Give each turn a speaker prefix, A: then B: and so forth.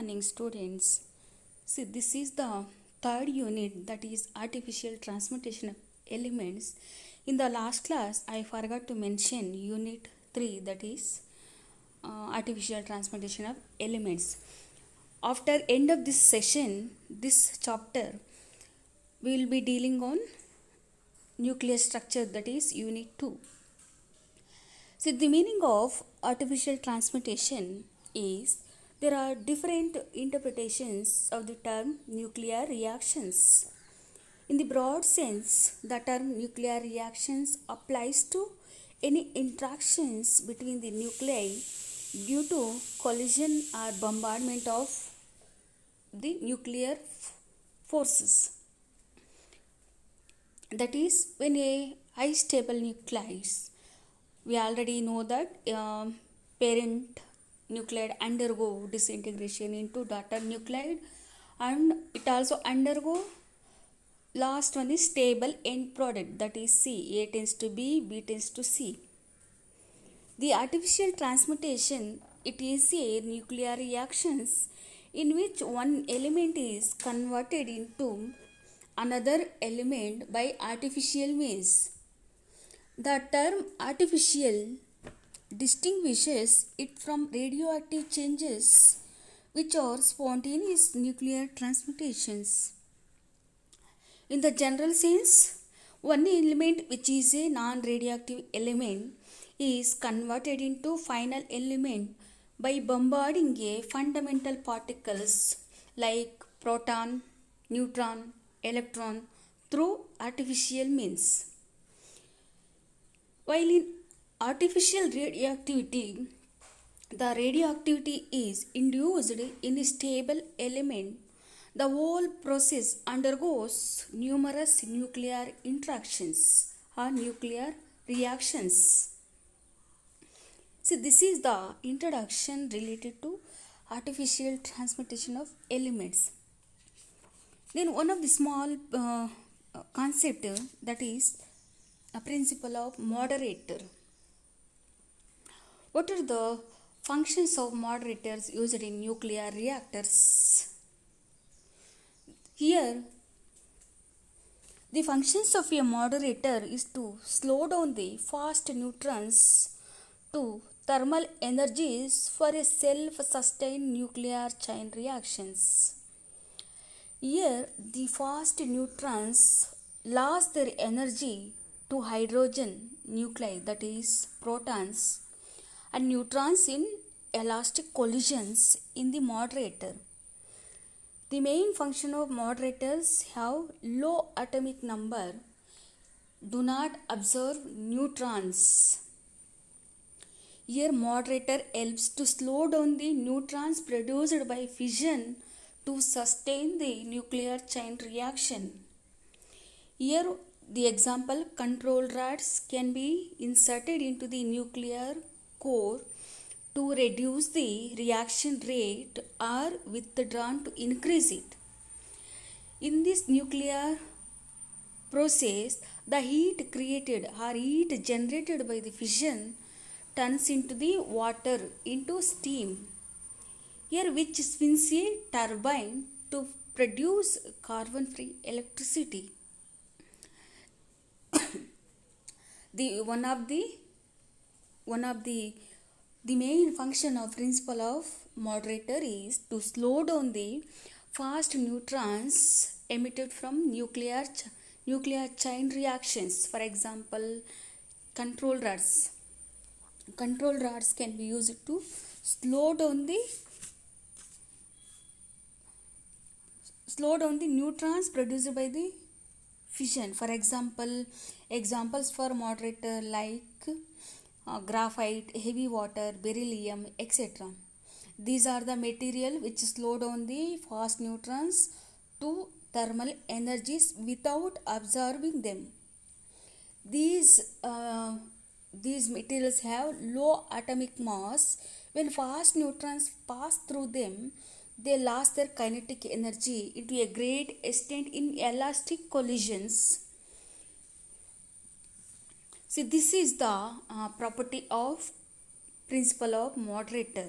A: morning, students. See, this is the third unit, that is artificial transmutation of elements. In the last class, I forgot to mention unit 3, that is artificial transmutation of elements. After end of this session, this chapter, we will be dealing on nuclear structure, that is unit 2. See, the meaning of artificial transmutation is there are different interpretations of the term nuclear reactions. In the broad sense, the term nuclear reactions applies to any interactions between the nuclei due to collision or bombardment of the nuclear forces. That is, when a high stable nucleus, we already know that parent nuclide undergo disintegration into daughter nuclide, and it also undergo last one is stable end product, that is C. A tends to B, B tends to C. The artificial transmutation, it is a nuclear reactions in which one element is converted into another element by artificial means. The term artificial distinguishes it from radioactive changes, which are spontaneous nuclear transmutations. In the general sense, one element which is a non-radioactive element is converted into final element by bombarding a fundamental particles like proton, neutron, electron through artificial means. While in artificial radioactivity, the radioactivity is induced in a stable element. The whole process undergoes numerous nuclear interactions or nuclear reactions. See, this is the introduction related to artificial transmutation of elements. Then one of the small concept, that is a principle of moderator. What are the functions of moderators used in nuclear reactors? Here, the functions of a moderator is to slow down the fast neutrons to thermal energies for a self-sustained nuclear chain reactions. Here, the fast neutrons lose their energy to hydrogen nuclei, that is protons, and neutrons in elastic collisions in the moderator. The main function of moderators have low atomic number, do not absorb neutrons. Here moderator helps to slow down the neutrons produced by fission to sustain the nuclear chain reaction. Here the example, control rods can be inserted into the nuclear core to reduce the reaction rate or withdrawn to increase it. In this nuclear process, the heat created or heat generated by the fission turns into the water into steam. Here which spins a turbine to produce carbon-free electricity. The main function of principle of moderator is to slow down the fast neutrons emitted from nuclear chain reactions. For example, control rods. Control rods can be used to slow down the neutrons produced by the fission. For example, examples for moderator like graphite, heavy water, beryllium, etc. These are the material which slow down the fast neutrons to thermal energies without absorbing them. These materials have low atomic mass. When fast neutrons pass through them, they lose their kinetic energy into a great extent in elastic collisions. See, this is the property of principle of moderator.